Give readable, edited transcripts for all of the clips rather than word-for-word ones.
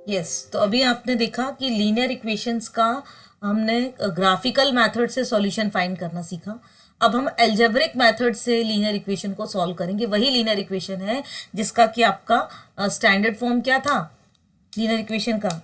Yes, तो अभी आपने देखा कि लीनियर इक्वेशंस का हमने ग्राफिकल मेथड से सॉल्यूशन फाइंड करना सीखा। अब हम एल्जेब्रिक मेथड से लीनियर इक्वेशन को सॉल्व करेंगे। वही लीनियर इक्वेशन है जिसका कि आपका स्टैंडर्ड फॉर्म क्या था लीनियर इक्वेशन का।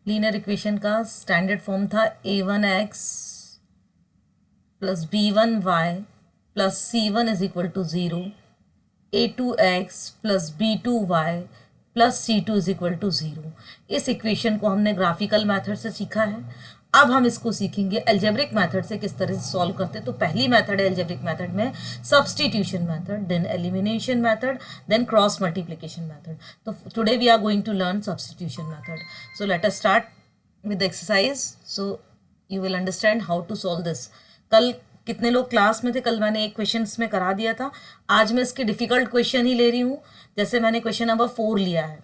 लीनियर इक्वेशन का स्टैंडर्ड फॉर्म था a1x plus b1y plus c1 is equal to 0, a2x plus b2y plus c2 is equal to 0। इस इक्वेशन को हमने ग्राफिकल मेथड से सीखा है। अब हम इसको सीखेंगे एल्जेब्रिक मेथड से किस तरह से सॉल्व करते हैं। तो पहली मेथड है एल्जेब्रिक मेथड में substitution method, then elimination method, then cross multiplication method. तो today we are going to learn substitution method. So let us start with the exercise, so you will understand how to solve this। कल कितने लोग class में थे? कल मैंने एक question में करा दिया था। आज मैं इसके डिफिकल्ट क्वेश्चन ही ले रही हूँ। जैसे मैंने क्वेश्चन नंबर 4 लिया है,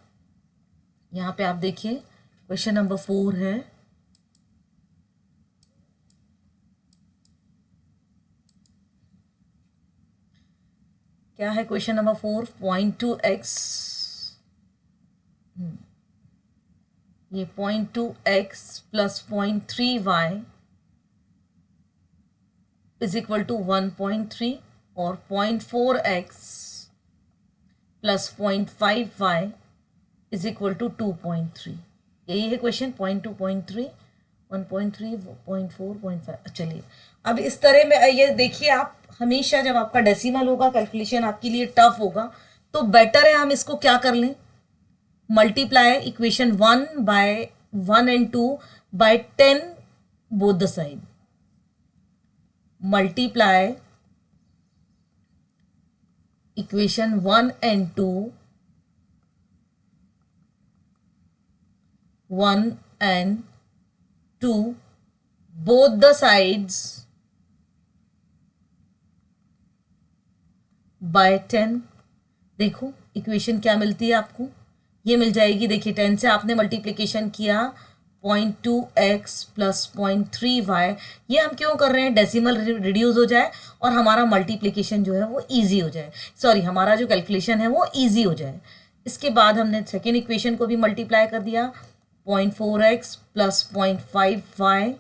यहाँ पे आप देखिए क्वेश्चन नंबर 4 है। क्या है क्वेश्चन नंबर 4? 0.2x, ये 0.2x plus 0.3y is equal to 1.3 और 0.4x plus 0.5y is equal to 2.3। यही है क्वेश्चन। 0.2, 0.3, 1.3, 0.4, 0.5। चलिए अब इस तरह में ये देखिए, आप हमेशा जब आपका डेसिमल होगा कैलकुलेशन आपके लिए टफ होगा, तो बेटर है हम इसको क्या कर लें, multiply equation 1 by 1 and 2 by 10 both the side. Multiply equation 1 and 2 1 and 2 both the sides by 10। देखो इक्वेशन क्या मिलती है आपको, ये मिल जाएगी। देखिए 10 से आपने मल्टीप्लिकेशन किया 0.2x प्लस 0.3y। ये हम क्यों कर रहे हैं? डेसिमल रिड्यूस हो जाए और हमारा मल्टीप्लिकेशन जो है वो ईजी हो जाए, सॉरी हमारा जो कैलकुलेशन है वो ईजी हो जाए। इसके बाद हमने सेकेंड इक्वेशन को भी मल्टीप्लाई कर दिया, 0.4x plus 0.5y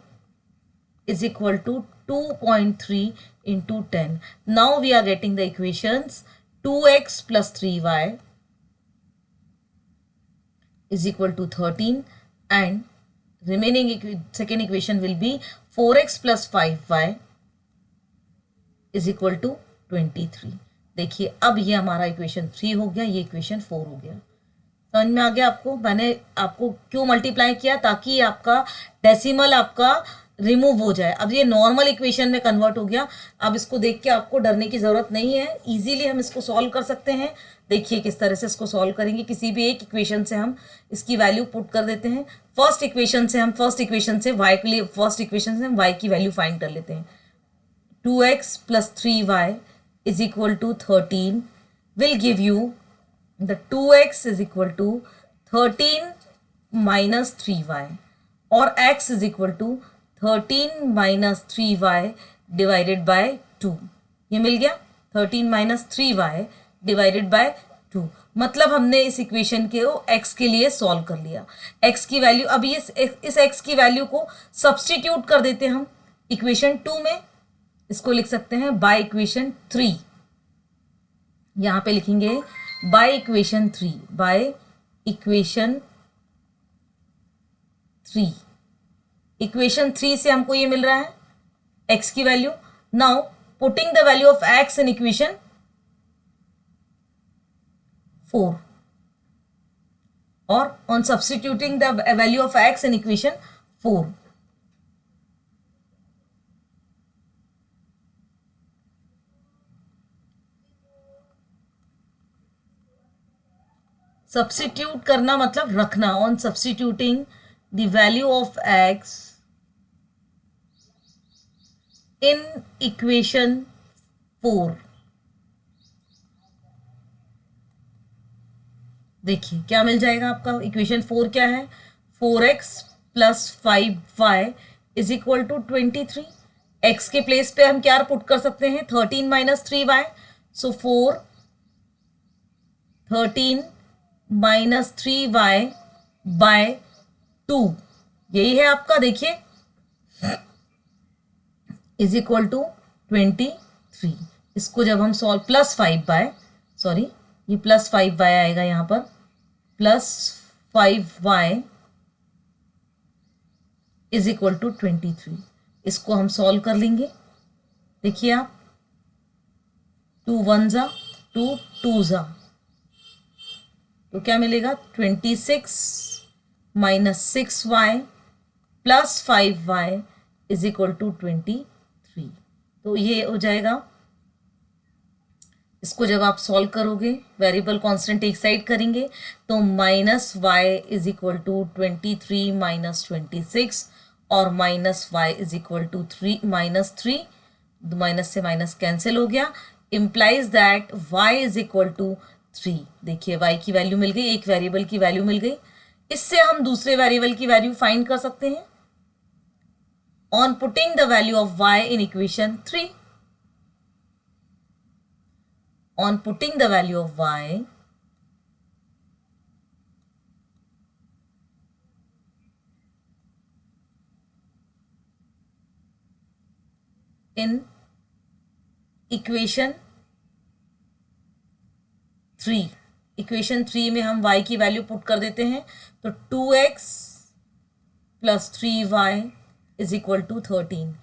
is equal to 2.3 into 10। Now we are getting the equations 2x plus 3y is equal to 13 and remaining second equation will be 4x plus 5y is equal to 23। देखिए अब ये हमारा equation 3 हो गया, ये equation 4 हो गया। समझ में आ गया आपको? मैंने आपको क्यों मल्टीप्लाई किया? ताकि आपका डेसिमल आपका रिमूव हो जाए। अब ये नॉर्मल इक्वेशन में कन्वर्ट हो गया। अब इसको देख के आपको डरने की ज़रूरत नहीं है, इजीली हम इसको सॉल्व कर सकते हैं। देखिए किस तरह से इसको सॉल्व करेंगे। किसी भी एक इक्वेशन से हम इसकी वैल्यू पुट कर देते हैं। फर्स्ट इक्वेशन से वाई के लिए फर्स्ट इक्वेशन से हम वाई की वैल्यू फाइंड कर लेते हैं। 2x plus 3y is equal to 13 will give you the 2x is equal to 13 minus 3y और x is equal to 13 minus 3y divided by 2। ये मिल गया 13 minus 3y divided by 2। मतलब हमने इस इक्वेशन के x के लिए सॉल्व कर लिया। x की वैल्यू, अभी इस x की वैल्यू को सब्सटीट्यूट कर देते हैं हम इक्वेशन 2 में। इसको लिख सकते हैं बाय इक्वेशन 3। यहां पे लिखेंगे by equation 3, by equation 3। Equation 3 से हमको ये मिल रहा है x की value. Now putting the value of x in equation 4 और on substituting the value of x in equation 4, substitute करना मतलब रखना, on substituting the value of x in equation 4, देखिए क्या मिल जाएगा आपका। इक्वेशन 4 क्या है, 4x plus 5y is equal to 23। X के प्लेस पे हम क्या पुट कर सकते हैं, 13 माइनस 3y, सो 13 माइनस 3y बाय 2, यही है आपका, देखिए इज इक्वल टू 23। इसको जब हम सॉल्व प्लस 5y, सॉरी ये प्लस 5y आएगा यहाँ पर, plus 5y is equal to 23। इसको हम सॉल्व कर लेंगे, देखिए आप 2 1 जा 2 2 जा, तो क्या मिलेगा 26 minus 6y plus 5y is equal to 23। तो ये हो जाएगा, इसको जब आप सॉल्व करोगे वेरिएबल कांस्टेंट एक साइड करेंगे तो minus y is equal to 23 minus 26 और minus y is equal to 3 minus 3, minus से माइनस कैंसिल हो गया, implies that y is equal to 3। देखिए y की वैल्यू मिल गई, एक वेरिएबल की वैल्यू मिल गई। इससे हम दूसरे वेरिएबल की वैल्यू फाइंड कर सकते हैं on putting the value of y in equation 3। On putting the value of y in equation 3, equation 3 में हम y की वैल्यू पुट कर देते हैं, तो 2x plus 3y is equal to 13,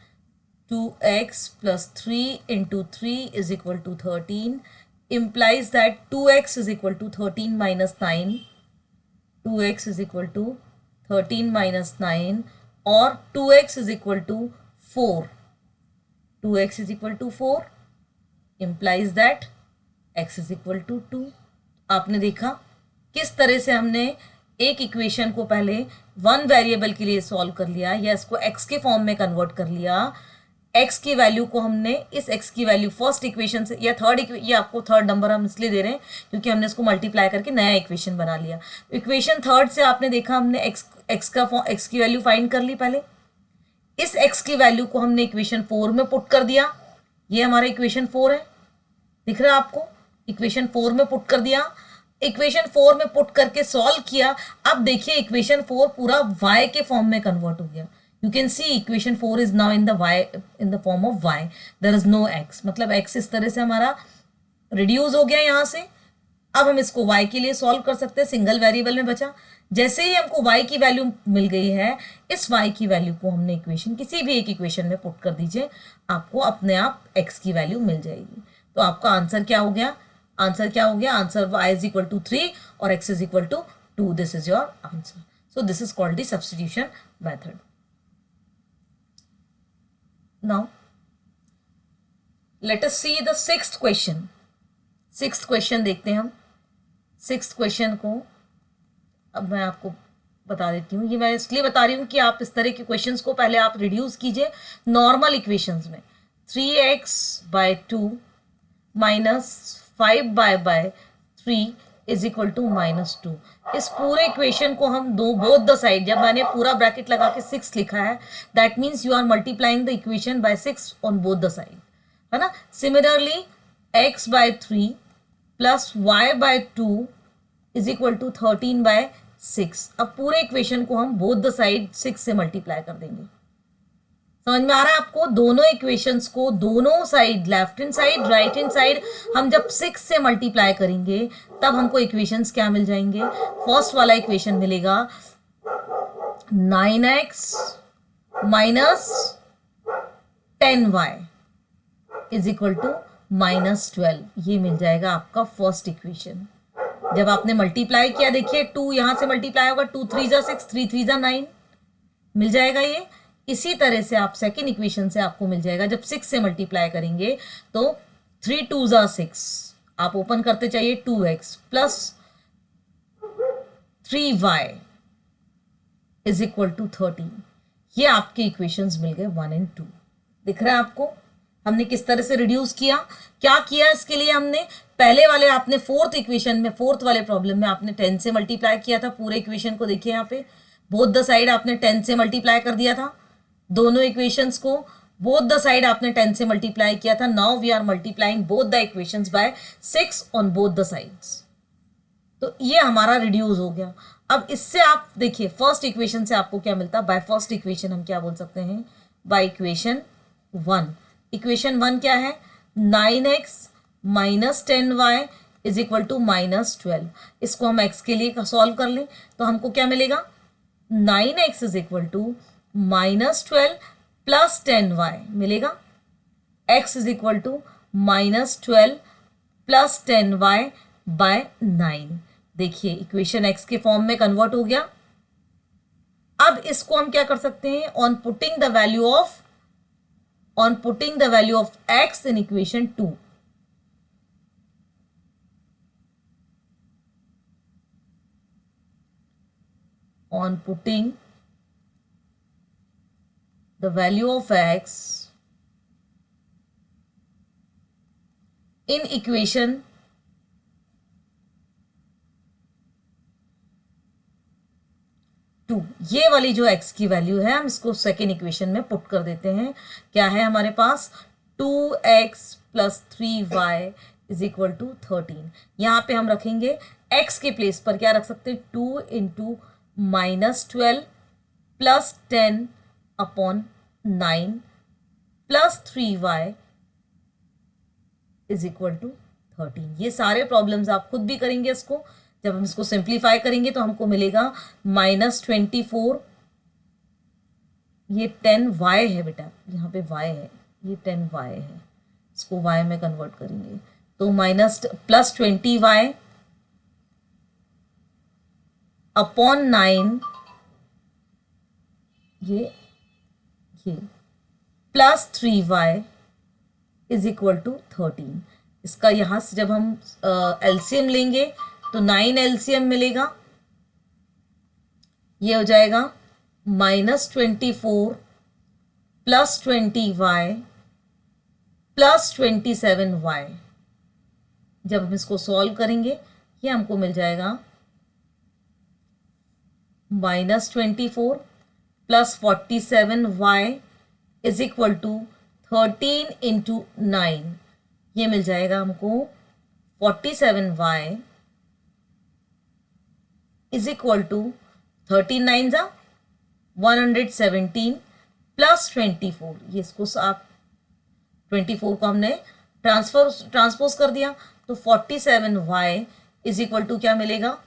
2x plus 3 into 3 is equal to 13, implies that 2x is equal to 13 minus 9, 2x is equal to 13 minus 9 और 2x is equal to 4, 2x is equal to 4 implies that x is equal to 2। आपने देखा किस तरह से हमने एक equation को पहले वन वेरिएबल के लिए सॉल्व कर लिया या इसको x के फॉर्म में कन्वर्ट कर लिया। x की वैल्यू को हमने इस x की वैल्यू फर्स्ट इक्वेशन से या थर्ड, ये आपको थर्ड नंबर हम इसलिए दे रहे हैं क्योंकि हमने इसको मल्टीप्लाई करके नया इक्वेशन बना लिया। इक्वेशन थर्ड से आपने देखा हमने x की वैल्यू फाइंड कर ली, पहले इस x की वैल्यू को हमने इक्वेशन 4 में पुट कर दिया, ये हमारा इक्वेशन 4 है, दिख रहा है आपको, इक्वेशन 4 में पुट कर दिया, इक्वेशन 4 में पुट करके सॉल्व किया। अब देखिए इक्वेशन 4 पूरा y के फॉर्म में कन्वर्ट हो गया। You can see equation 4 is now in the form of y. There is no x. मतलब x इस तरह से हमारा रिड्यूस हो गया यहाँ से। अब हम इसको y के लिए सॉल्व कर सकते हैं, सिंगल वेरिएबल में बचा। जैसे ही हमको y की वैल्यू मिल गई है, इस y की वैल्यू को हमने इक्वेशन किसी भी एक इक्वेशन में पुट कर दीजिए, आपको अपने आप x की वैल्यू मिल जाएगी। तो आपका आंसर क्या हो गया, आंसर क्या हो गया, answer y is equal to 3 और x is equal to 2। This is your answer. So this is called the substitution method. Now let us see the sixth question. Sixth question देखते हैं हम। सिक्स्थ क्वेश्चन को अब मैं आपको बता देती हूँ, ये मैं इसलिए बता रही हूँ कि आप इस तरह के क्वेश्चंस को पहले आप रिड्यूस कीजिए नॉर्मल इक्वेशंस में। 3x by 2 minus 5y/3 is equal to -2। इस पूरे इक्वेशन को हम बोथ द साइड, जब मैंने पूरा ब्रैकेट लगा के 6 लिखा है, that means you are multiplying the equation by 6 on both the side, है ना। Similarly x/3 plus y/2 is equal to 13/6। अब पूरे इक्वेशन को हम बोथ द साइड 6 से मल्टीप्लाई कर देंगे। समझ में आ रहा है आपको, दोनों इक्वेशंस को दोनों side, left hand side right hand side, हम जब 6 से मल्टीप्लाई करेंगे तब हमको इक्वेशंस क्या मिल जाएंगे। फर्स्ट वाला इक्वेशन मिलेगा 9x minus 10y is equal to -12, ये मिल जाएगा आपका फर्स्ट इक्वेशन। जब आपने मल्टीप्लाई किया, देखिए 2 यहां से मल्टीप्लाई होगा, 2 3 जा 6, 3 3 जा 9 मिल जाएगा ये। इसी तरह से आप सेकेंड इक्वेशन से आपको मिल जाएगा, जब 6 से मल्टीप्लाई करेंगे तो 3 2 जा 6, आप ओपन करते चाहिए 2x plus 3y is equal to 13। ये आपके इक्वेशंस मिल गए 1 और 2। दिख रहा है आपको हमने किस तरह से रिड्यूस किया? क्या किया इसके लिए हमने? पहले वाले आपने फोर्थ इक्वेशन में, फोर्थ वाले प्रॉब्लम में आपने 10 से मल्टीप्लाई किया था पूरे इक्वेशन को। देखिए यहाँ पे बोथ द साइड आपने 10 से मल्टीप्लाई कर दिया था, दोनों इक्वेशंस को बोथ द साइड आपने 10 से मल्टीप्लाई किया था। Now we are multiplying both the equations by 6 on both the sides. तो ये हमारा रिड्यूस हो गया। अब इससे आप देखिए फर्स्ट इक्वेशन से आपको क्या मिलता है? बाय फर्स्ट इक्वेशन हम क्या बोल सकते हैं? By equation 1। इक्वेशन 1 क्या है? 9x minus 10y is equal to minus 12। इसको हम x के लिए सॉल्व कर लें तो हमको क्या मिलेगा? 9x is equal to minus 12 plus 10y मिलेगा। x is equal to minus 12 plus 10y by 9। देखिए इक्वेशन x के फॉर्म में कन्वर्ट हो गया। अब इसको हम क्या कर सकते हैं? On putting the value of x in equation 2, on putting the value of x in equation 2, ये वाली जो x की वैल्यू है हम इसको सेकेंड इक्वेशन में पुट कर देते हैं। क्या है हमारे पास? 2x plus 3y is equal to 13। यहाँ पे हम रखेंगे x के प्लेस पर क्या रख सकते हैं? 2 into minus 12 plus 10 upon 9 plus 3y is equal to 13। ये सारे प्रॉब्लम्स आप खुद भी करेंगे। इसको जब हम इसको सिंप्लीफाई करेंगे तो हमको मिलेगा -24। ये 10y है बेटा, यहाँ पे y है, ये 10y है, इसको y में कन्वर्ट करेंगे तो माइनस प्लस 20y अपॉन 9 ये plus 3y is equal to 13। इसका यहाँ से जब हम एलसीएम लेंगे तो 9 एलसीएम मिलेगा। ये हो जाएगा -24 प्लस 20y प्लस 27y। जब हम इसको सॉल्व करेंगे ये हमको मिल जाएगा -24 plus 47y is equal to 13 into 9। ये मिल जाएगा हमको 47y इज इक्वल टू 13 9 जा 117 प्लस 24। ये इसको आप 24 को हमने ट्रांसपोज कर दिया तो 47y इज इक्वल टू क्या मिलेगा?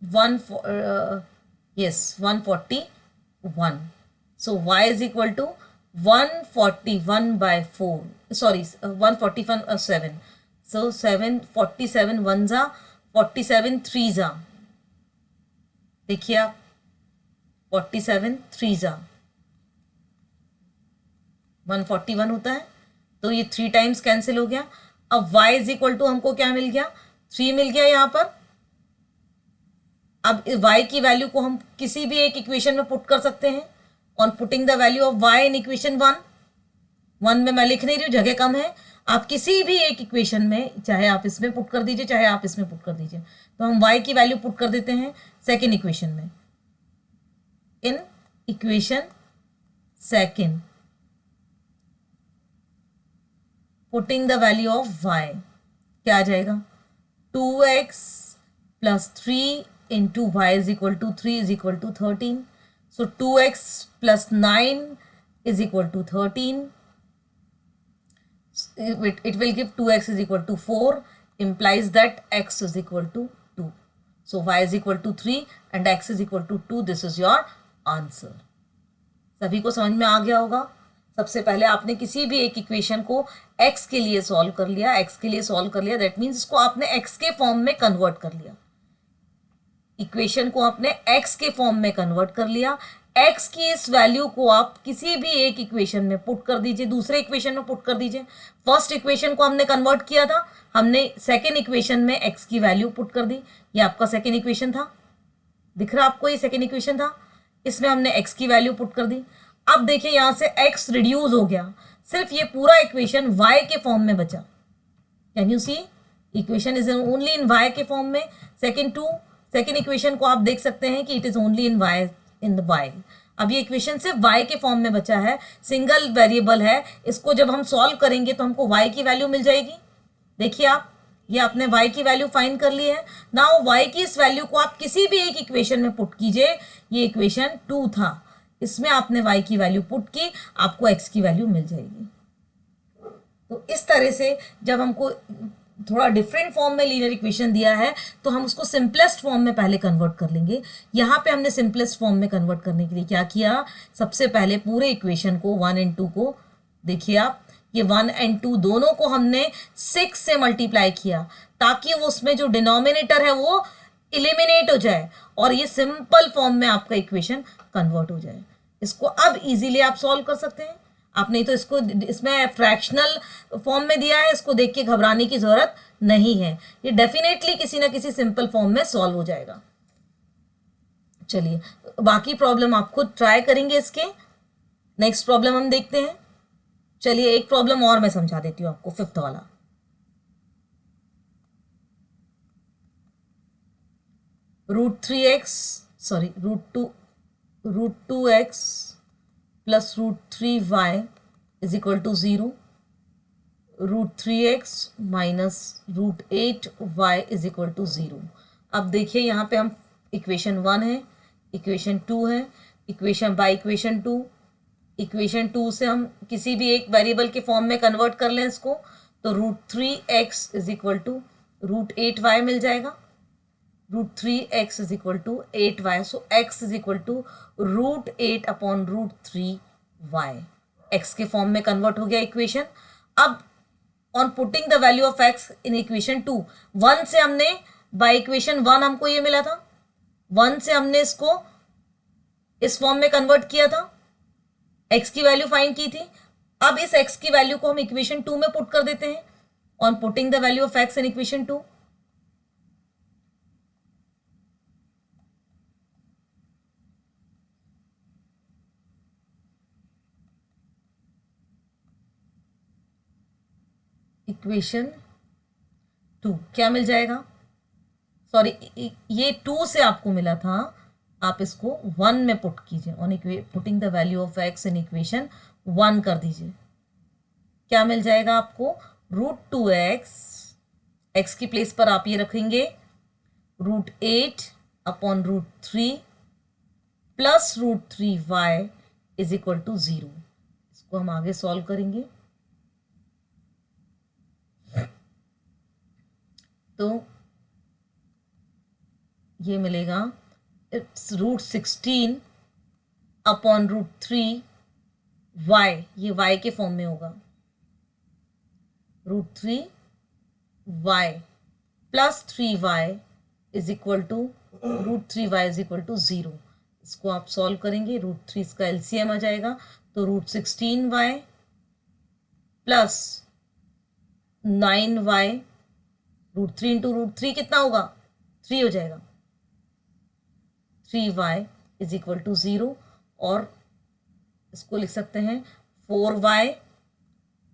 141। So y is equal to 141 by 4. Sorry, 141 7. So 47 1 जा 47 3 जा। देखिए आप 47 3 जा 141 होता है तो ये 3 टाइम्स कैंसिल हो गया। अब y इज इक्वल टू हमको क्या मिल गया? 3 मिल गया यहाँ पर। अब y की वैल्यू को हम किसी भी एक इक्वेशन में पुट कर सकते हैं। On putting the value of y in equation 1 में मैं लिख नहीं रही हूँ, जगह कम है। आप किसी भी एक इक्वेशन में, चाहे आप इसमें पुट कर दीजिए चाहे आप इसमें पुट कर दीजिए, तो हम y की वैल्यू पुट कर देते हैं सेकेंड इक्वेशन में। In equation second putting the value of y क्या आ जाएगा? 2x plus 3 into y is equal to 3 is equal to 13. So 2x plus 9 is equal to 13. It will give 2x is equal to 4, implies that x is equal to 2. So y is equal to 3 and x is equal to 2. This is your answer. सभी को समझ में आ गया होगा। सबसे पहले आपने किसी भी एक इक्वेशन को x के लिए सॉल्व कर लिया, दैट मीन्स इसको आपने x के फॉर्म में कन्वर्ट कर लिया। इक्वेशन को आपने x के फॉर्म में कन्वर्ट कर लिया। x की इस वैल्यू को आप किसी भी एक इक्वेशन में पुट कर दीजिए, दूसरे इक्वेशन में पुट कर दीजिए। फर्स्ट इक्वेशन को हमने कन्वर्ट किया था, हमने सेकेंड इक्वेशन में x की वैल्यू पुट कर दी। ये आपका सेकेंड इक्वेशन था, दिख रहा आपको, ये सेकेंड इक्वेशन था, इसमें हमने x की वैल्यू पुट कर दी। अब देखिए यहाँ से x रिड्यूस हो गया, सिर्फ ये पूरा इक्वेशन y के फॉर्म में बचा। Can you see, equation is only in y के फॉर्म में। सेकेंड इक्वेशन को आप देख सकते हैं कि it is only in y। अब ये इक्वेशन सिर्फ y के फॉर्म में बचा है, सिंगल वेरिएबल है। इसको जब हम सॉल्व करेंगे तो हमको y की वैल्यू मिल जाएगी। देखिए आप, ये आपने y की वैल्यू फाइंड कर ली है। नाउ y की इस वैल्यू को आप किसी भी एक इक्वेशन में पुट कीजिए। ये इक्वेशन 2 था, इसमें आपने y की वैल्यू पुट की, आपको x की वैल्यू मिल जाएगी। तो इस तरह से जब हमको थोड़ा डिफरेंट फॉर्म में लीनियर इक्वेशन दिया है तो हम उसको सिंपलेस्ट फॉर्म में पहले कन्वर्ट कर लेंगे। यहाँ पे हमने सिंपलेस्ट फॉर्म में कन्वर्ट करने के लिए क्या किया, सबसे पहले पूरे इक्वेशन को 1 और 2 को देखिए आप, ये 1 और 2 दोनों को हमने 6 से मल्टीप्लाई किया ताकि वो उसमें जो डिनोमिनेटर है वो इलिमिनेट हो जाए और ये सिंपल फॉर्म में आपका इक्वेशन कन्वर्ट हो जाए। इसको अब इजीली आप सॉल्व कर सकते हैं। आप नहीं तो इसको, इसमें फ्रैक्शनल फॉर्म में दिया है, इसको देख के घबराने की जरूरत नहीं है, ये डेफिनेटली किसी ना किसी सिंपल फॉर्म में सॉल्व हो जाएगा। चलिए बाकी प्रॉब्लम आप खुद ट्राई करेंगे इसके। नेक्स्ट प्रॉब्लम हम देखते हैं। चलिए एक प्रॉब्लम और मैं समझा देती हूँ आपको, 5th वाला। √2x plus √3y is equal to 0. √3x minus √8y is equal to 0. अब देखिए यहाँ पे हम इक्वेशन 1 है, इक्वेशन 2 है, इक्वेशन बाय इक्वेशन 2। इक्वेशन 2 से हम किसी भी एक वेरिएबल के फॉर्म में कन्वर्ट कर लें इसको, तो √3x is equal to √8y मिल जाएगा। √3x is equal to 8y. So x is equal to √8 upon √3y. x के फॉर्म में कन्वर्ट हो गया इक्वेशन। अब on putting the value of x in equation 2, 1 से हमने बाय इक्वेशन 1 हमको ये मिला था, 1 से हमने इसको इस फॉर्म में कन्वर्ट किया था, x की वैल्यू फाइंड की थी। अब इस x की वैल्यू को हम इक्वेशन 2 में पुट कर देते हैं on putting the value of x in equation 2। Equation 2 क्या मिल जाएगा, सॉरी ये 2 से आपको मिला था, आप इसको 1 में पुट कीजिए, on putting the value of x in equation 1 कर दीजिए। क्या मिल जाएगा आपको, √2x, x की प्लेस पर आप ये रखेंगे √8 upon √3 plus √3y is equal to 0। इसको हम आगे सॉल्व करेंगे तो ये मिलेगा √16 अपॉन √3y, ये y के फॉर्म में होगा, √3y plus 3y is equal to √3y is equal to 0। इसको आप सॉल्व करेंगे, √3 इसका एलसीएम आ जाएगा, तो √16y प्लस 9y, √3 इंटू √3 कितना होगा, 3 हो जाएगा, 3y इज इक्वल टू 0। और इसको लिख सकते हैं 4y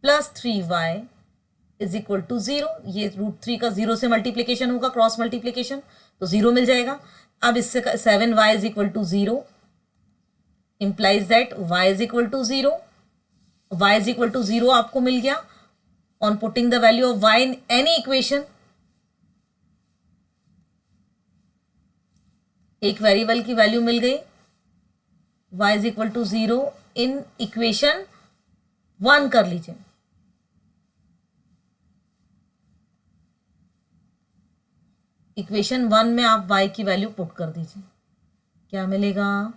plus 3y is equal to 0। ये √3 का 0 से मल्टीप्लीकेशन होगा, क्रॉस मल्टीप्लीकेशन, तो 0 मिल जाएगा। अब इससे 7y is equal to 0 implies that y is equal to 0। y is equal to 0 आपको मिल गया on putting the value of y in any equation. एक वेरिएबल की वैल्यू मिल गई, y is equal to 0 in equation 1 कर लीजिए। Equation 1 में आप y की वैल्यू पुट कर दीजिए, क्या मिलेगा,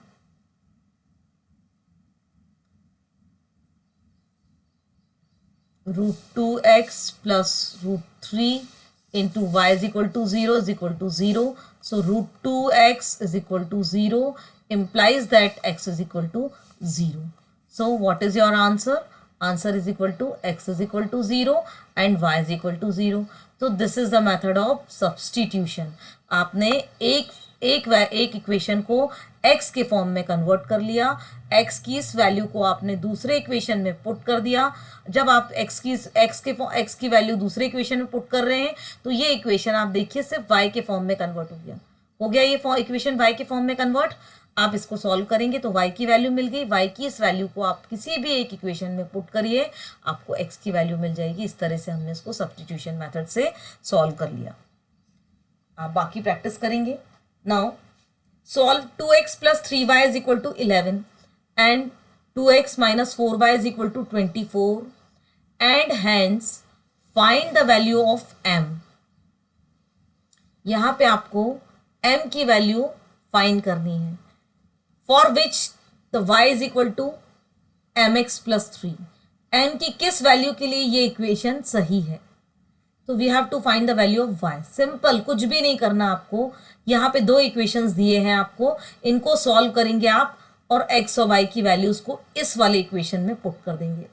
√2x plus √3 into y is equal to 0 is equal to 0. So √2x is equal to 0 implies that x is equal to 0. So what is your answer? Answer is equal to x is equal to 0 and y is equal to 0. So this is the method of substitution. आपने एक equation को x के form में convert कर लिया, x की इस value को आपने दूसरे इक्वेशन में पुट कर दिया. जब आप x की वैल्यू दूसरे इक्वेशन में पुट कर रहे हैं तो ये इक्वेशन आप देखिए सिर्फ y के फॉर्म में कन्वर्ट हो गया ये इक्वेशन y के फॉर्म में कन्वर्ट. आप इसको सॉल्व करेंगे तो y की वैल्यू मिल गई. y की इस वैल्यू को आप किसी भी एक इक्वेशन में पुट करिए, आपको x की वैल्यू मिल जाएगी. इस तरह से हमने इसको सब्स्टिट्यूशन मेथड से सॉल्व कर लिया. आप बाकी प्रैक्टिस करेंगे. Now solve 2x plus 3y is equal to 11 and 2x minus 4y is equal to 24 and hence find the value of m. यहां पे आपको m की वैल्यू फाइंड करनी है. For which the y is equal to mx plus 3. m की किस value के लिए ये इक्वेशन सही है? तो we have to find the value of y. Simple, कुछ भी नहीं करना आपको. यहाँ पे दो इक्वेशंस दिए हैं आपको, इनको सॉल्व करेंगे आप और x और y की वैल्यूज को इस वाले इक्वेशन में पुट कर देंगे,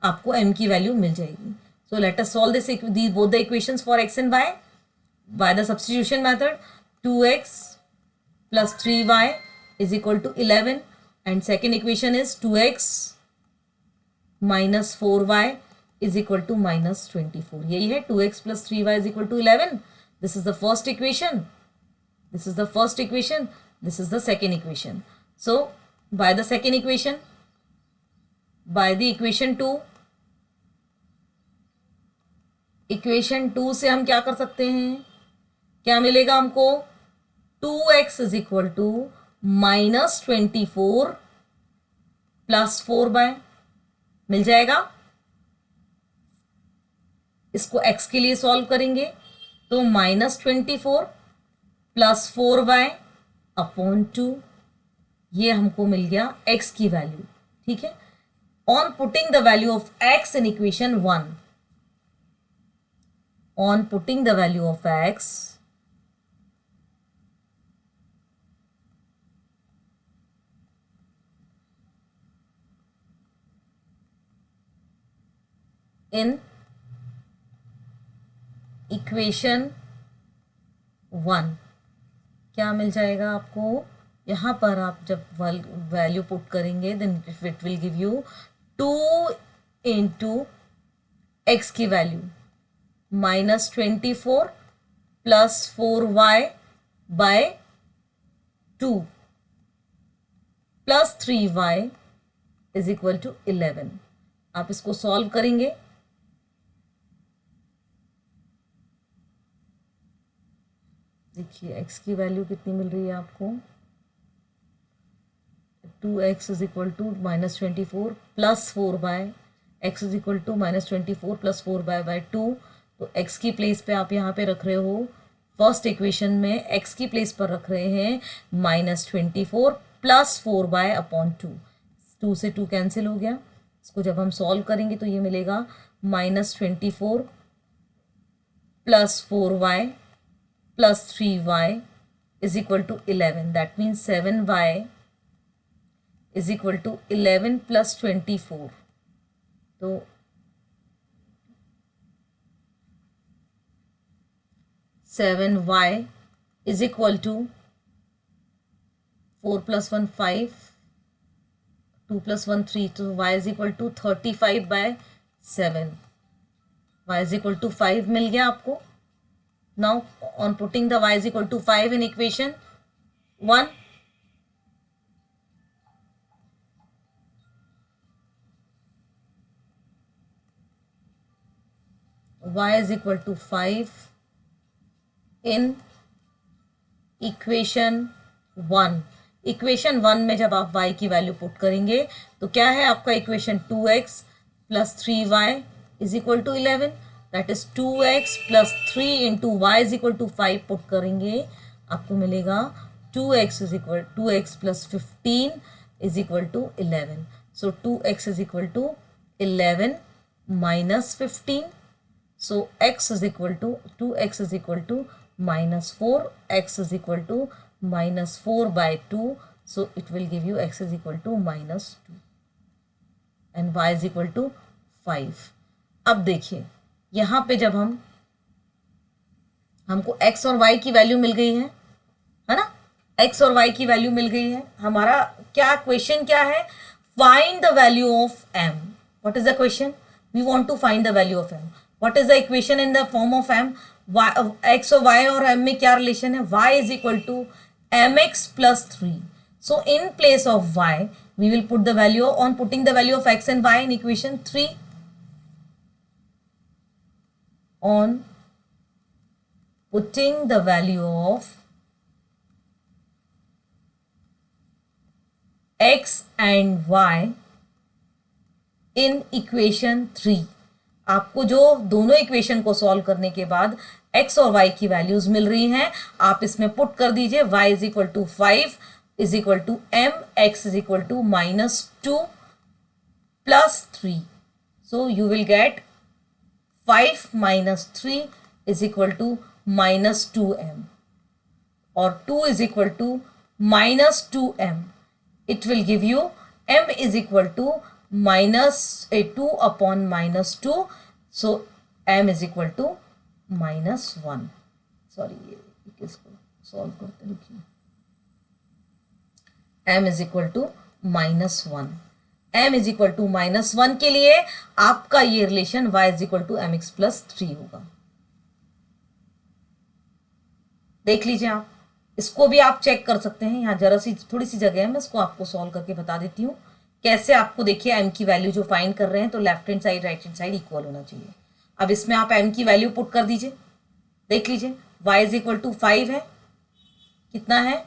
आपको m की वैल्यू मिल जाएगी. सो let us solve this both the equations for x and y by the substitution method. 2x plus 3y is equal to 11 and second equation is 2x minus 4y is equal to minus 24. यही है 2x plus 3y is equal to 11. This is the first equation. This is the first equation. This is the second equation. So by the second equation, by the equation 2, equation 2 से हम क्या कर सकते हैं? क्या मिलेगा हमको? 2x is equal to minus 24 plus 4y मिल जाएगा. इसको x के लिए सॉल्व करेंगे तो माइनस 24 प्लस 4y अपॉन 2, ये हमको मिल गया x की वैल्यू. ठीक है. On putting the value of x in equation 1, on putting the value of x in equation 1 क्या मिल जाएगा आपको? यहाँ पर आप जब वैल्यू पुट करेंगे then it will give you 2 into X की value minus 24 plus 4y by 2 plus 3y is equal to 11. आप इसको सॉल्व करेंगे देखिए x की वैल्यू कितनी मिल रही है आपको? 2x is equal to minus 24 plus 4y, x is equal to minus 24 plus 4y by 2. तो x की प्लेस पे आप यहाँ पे रख रहे हो, फर्स्ट इक्वेशन में x की प्लेस पर रख रहे हैं माइनस 24 प्लस 4y अपॉन 2. 2 से 2 कैंसिल हो गया. इसको जब हम सॉल्व करेंगे तो ये मिलेगा minus 24 plus 4y plus 3y is equal to 11. That means 7y is equal to 11 plus 24. तो 7y is equal to 4 plus 1 5, 2 plus 1 3. तो y is equal to 35 by 7. y is equal to 5 मिल गया आपको. Now on putting the y is equal to 5 in equation 1, y is equal to 5 in equation 1. Equation 1 में जब आप y की value put करेंगे तो क्या है आपका equation? 2x plus 3y is equal to 11. That is 2x plus 3 into y is equal to 5 put करेंगे, आपको मिलेगा 2x plus 15 is equal to 11. So 2x is equal to 11 minus 15. So x is equal to 2x is equal to minus 4, x is equal to -4/2. So it will give you x is equal to -2 and y is equal to 5. अब देखिए यहाँ पे जब हमको x और y की value मिल गई है ना, x और y की वैल्यू मिल गई है, हमारा क्या क्वेश्चन क्या है, find the value of m. What is the question, we want to find the value of m. What is the equation in the form of m, x और y और m में क्या रिलेशन है, y is equal to mx plus 3. So in place of y, we will put the value, on putting the value of x and y in equation 3, on putting the value of x and y in equation 3. आपको जो दोनों equation को solve करने के बाद x और y की values मिल रही हैं, आप इसमें पुट कर दीजिए. y is equal to 5 is equal to m, x is equal to -2 plus 3. So you will get 5 minus 3 is equal to -2m, or 2 is equal to -2m. It will give you m is equal to -2 upon -2. So m is equal to -1. Sorry, इसको solve करते देखिए. m is equal to -1. m is equal to -1 के लिए आपका ये relation y is equal to mx plus 3 होगा. देख लीजिए आप, इसको भी आप चेक कर सकते हैं. यहाँ जरा सी थोड़ी सी जगह है, मैं इसको आपको सॉल्व करके बता देती हूँ कैसे. आपको देखिए m की वैल्यू जो फाइंड कर रहे हैं तो left hand side right hand side equal होना चाहिए. अब इसमें आप m की वैल्यू पुट कर दीजिए. देख लीजिए y इज इक्वल टू 5 है, कितना है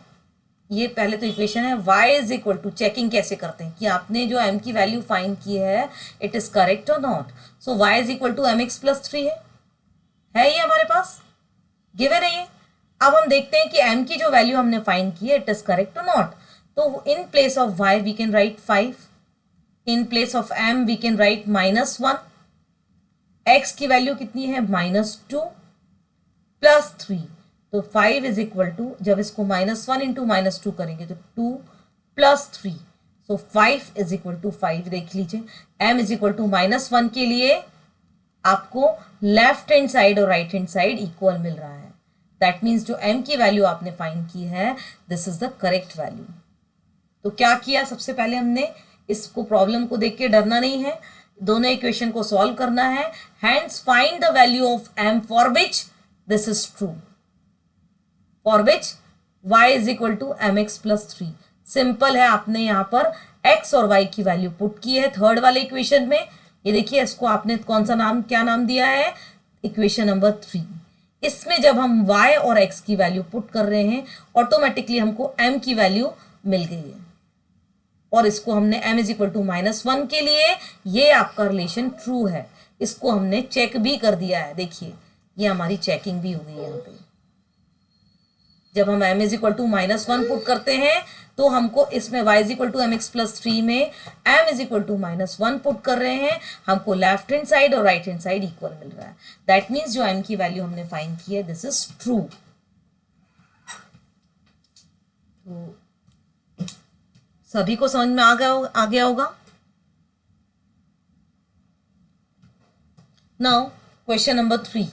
ये पहले तो इक्वेशन है. y is equal to, checking कैसे करते हैं कि आपने जो m की वैल्यू फाइंड की है इट इज करेक्ट और not. So y is equal to mx plus 3 है ये हमारे पास गिवन है ये. अब हम देखते हैं कि m की जो वैल्यू हमने फाइंड की है इट इज करेक्ट और नॉट. तो in place of y we can write 5, in place of m we can write -1. x की वैल्यू कितनी है, -2 प्लस 3. तो 5 इज इक्वल टू, जब इसको -1 इंटू -2 करेंगे तो 2 plus 3. So 5 is equal to 5. देख लीजिए m इज इक्वल टू -1 के लिए आपको लेफ्ट हैंड साइड और राइट हैंड साइड इक्वल मिल रहा है. दैट मीन्स जो m की वैल्यू आपने फाइंड की है this is the correct value. तो क्या किया, सबसे पहले हमने इसको प्रॉब्लम को देख के डरना नहीं है, दोनों इक्वेशन को सॉल्व करना है. Hence find the value of m for which this is true, for which y is equal to mx plus 3. Simple है, आपने यहाँ पर x और y की वैल्यू पुट की है थर्ड वाले इक्वेशन में. ये देखिए इसको आपने कौन सा नाम, क्या नाम दिया है, इक्वेशन नंबर 3. इसमें जब हम y और x की वैल्यू पुट कर रहे हैं ऑटोमेटिकली हमको m की वैल्यू मिल गई है, और इसको हमने m इज इक्वल टू -1 के लिए ये आपका रिलेशन ट्रू है, इसको हमने चेक भी कर दिया है. देखिए ये हमारी चेकिंग भी हो गई यहाँ पे. जब हम m is equal to -1 put करते हैं तो हमको इसमें y is equal to mx plus 3 में m is equal to -1 put कर रहे हैं, हमको लेफ्ट हैंड साइड और राइट हैंड साइड इक्वल मिल रहा है. दैट मीन्स जो m की वैल्यू हमने फाइंड की है दिस इज ट्रू. तो सभी को समझ में आ गया होगा. Now question number 3.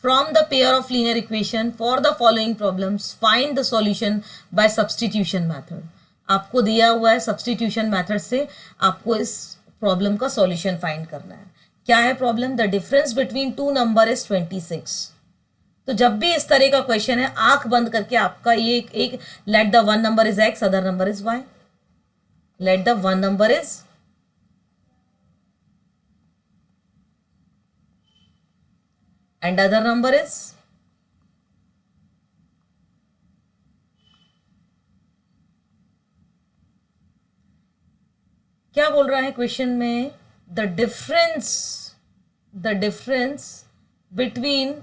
From the pair of linear equation for the following problems, find the solution by substitution method. आपको दिया हुआ है substitution method से आपको इस प्रॉब्लम का सॉल्यूशन फाइंड करना है. क्या है problem, the difference between two number is 26. तो जब भी इस तरह का क्वेश्चन है आंख बंद करके आपका ये एक let the one number is x, other number is y. Let the one number is and other number is क्या बोल रहा है क्वेश्चन में, the difference between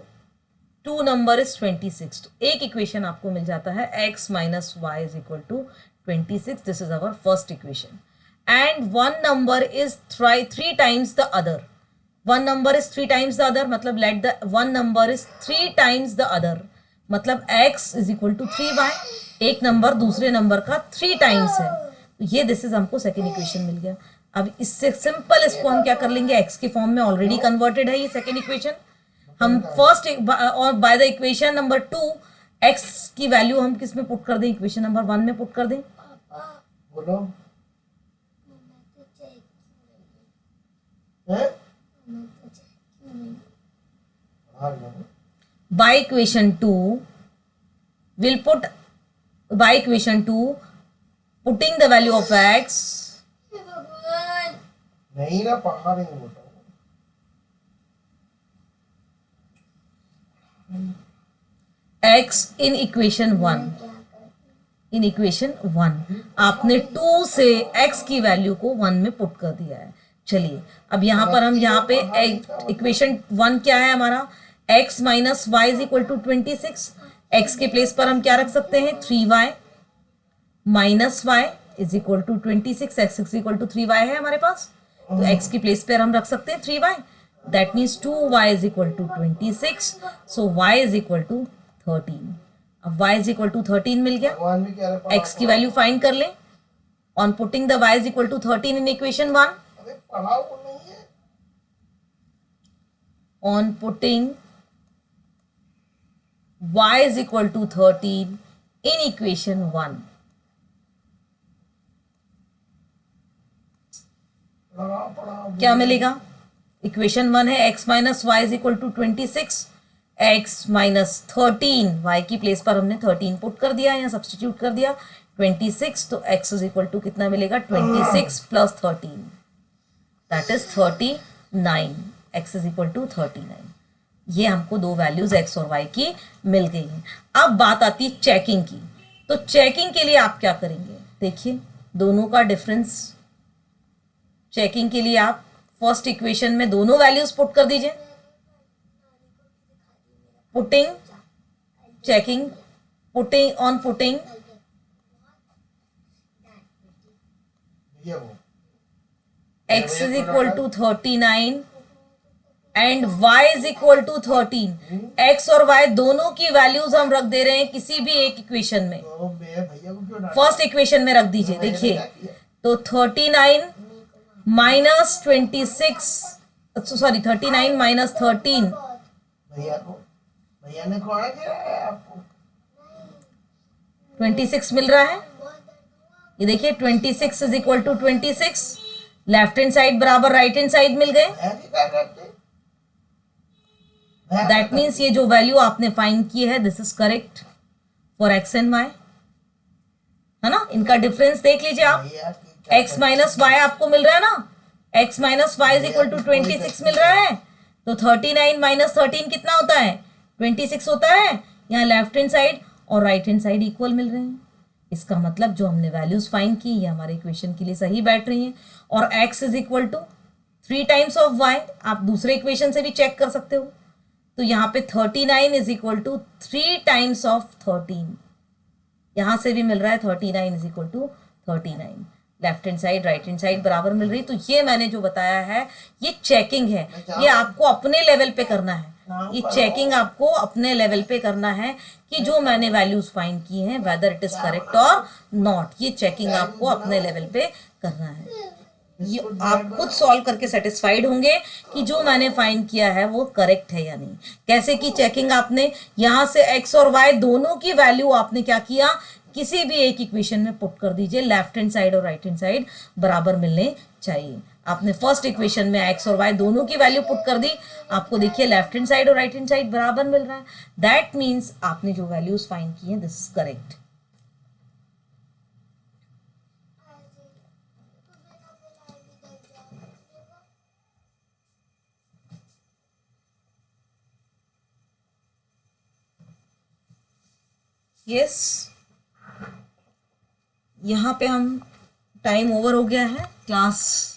two number is 26. तो एक इक्वेशन आपको मिल जाता है x minus y is equal to 26. This is our first equation. And one number is 3 times the other. One number is 3 times the other, मतलब let the one number is 3 times the other. मतलब x is equal to 3y, एक number दूसरे number का 3 times है, तो ये this is हमको second equation मिल गया। अब इससे सिंपल इसको हम क्या कर लेंगे, x के फॉर्म में ऑलरेडी कन्वर्टेड है ये सेकेंड इक्वेशन। हम फर्स्ट और by the equation number 2 x की वैल्यू हम किस में पुट कर दें, इक्वेशन नंबर 1 में पुट कर दें। बोलो by equation 2 we'll put by equation 2 putting the value of x नहीं ना पढ़ा नहीं बोलता x in equation 1, in equation 1 आपने 2 से x की वैल्यू को 1 में पुट कर दिया है। चलिए अब यहाँ पर हम यहाँ पे इक्वेशन 1 क्या है हमारा, x minus y is equal to 26, x के प्लेस पर हम क्या रख सकते हैं 3y minus y is equal to 26, x is equal to 3y है हमारे पास, तो x की प्लेस पर हम रख सकते हैं 3y, that means 2y is equal to 26, so y is equal to 13। अब y इज इक्वल टू 13 मिल गया, x की वैल्यू फाइंड कर लें on putting the y is equal to 13 in equation 1, on putting y is equal to 13 in equation 1, क्या मिलेगा, equation 1 है x minus y is equal to 26, x minus 13, y की place पर हमने 13 put कर दिया, यहाँ सब्सटीट्यूट कर दिया 26, तो x इज इक्वल टू कितना मिलेगा 26 plus 13, that is 39, x is equal to 39। ये हमको दो वैल्यूज x और y की मिल गई हैं। अब बात आती है चेकिंग की, तो चेकिंग के लिए आप क्या करेंगे, देखिए दोनों का डिफरेंस, चेकिंग के लिए आप फर्स्ट इक्वेशन में दोनों वैल्यूज पुट कर दीजिए, putting checking putting on putting x is equal to 39 and y is equal to 13, x और y दोनों की वैल्यूज हम रख दे रहे हैं किसी भी एक इक्वेशन में, फर्स्ट इक्वेशन में रख दीजिए, देखिए तो 39 माइनस 26, सॉरी 39 माइनस 13, भैया ने कौन किया है आपको, 26 मिल रहा है, ये देखिए 26 is equal to 26, left hand side बराबर राइट हैंड साइड मिल गए, दैट मीन्स ये जो वैल्यू आपने फाइंड की है this is correct for x and y, है ना, इनका डिफरेंस देख लीजिए आप, x माइनस वाई आपको मिल रहा है ना, x minus y is equal to 26 मिल रहा है, तो 39 माइनस 13 कितना होता है 26 होता है, यहाँ लेफ्ट हैंड साइड और राइट हैंड साइड इक्वल मिल रहे हैं, इसका मतलब जो हमने वैल्यूज फाइंड की ये हमारे इक्वेशन के लिए सही बैठ रही हैं, और x is equal to 3 times of y, आप दूसरे इक्वेशन से भी चेक कर सकते हो, तो यहाँ पे 39 is equal to 3 times of 13, यहां से भी मिल रहा है 39 is equal to 39, left hand side right hand side बराबर मिल रही, तो ये मैंने जो बताया है ये चेकिंग है, ये आपको अपने लेवल पे करना है, ये चेकिंग आपको अपने लेवल पे करना है कि जो मैंने वैल्यूज फाइंड की हैं वेदर इट इज करेक्ट और नॉट, ये चेकिंग आपको अपने लेवल पे करना है, ये आप खुद सॉल्व करके सेटिस्फाइड होंगे कि जो मैंने फाइंड किया है वो करेक्ट है या नहीं। कैसे की चेकिंग, आपने यहां से x और y दोनों की वैल्यू आपने क्या किया, किसी भी एक इक्वेशन में पुट कर दीजिए, लेफ्ट हैंड साइड और राइट हैंड साइड बराबर मिलने चाहिए। आपने फर्स्ट इक्वेशन में x और y दोनों की वैल्यू पुट कर दी, आपको देखिए लेफ्ट हैंड साइड और राइट हैंड साइड बराबर मिल रहा है, दैट मीन्स आपने जो वैल्यूज फाइंड की है दिस इज करेक्ट। यस, यहाँ पे हम टाइम ओवर हो गया है क्लास,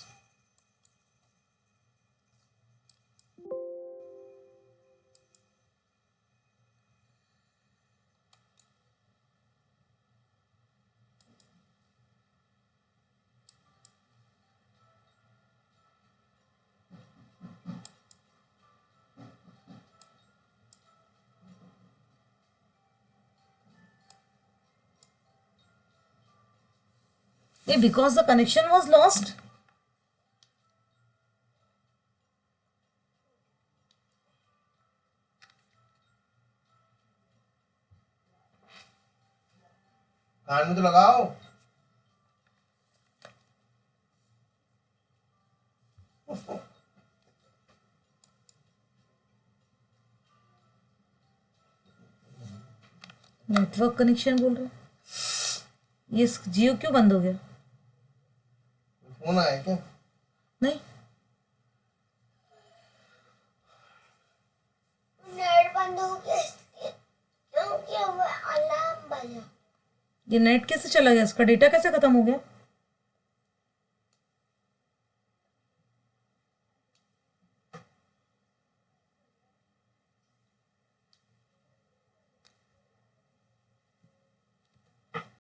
ये because the connection was lost. कान में तो लगाओ. नेटवर्क कनेक्शन बोल रहे हो. ये जियो क्यों बंद हो गया? फोन आया क्या? नहीं, नेट बंद हो गया इसलिए, क्योंकि वो अलार्म बजा. ये नेट कैसे चला गया? इसका डेटा कैसे खत्म हो गया?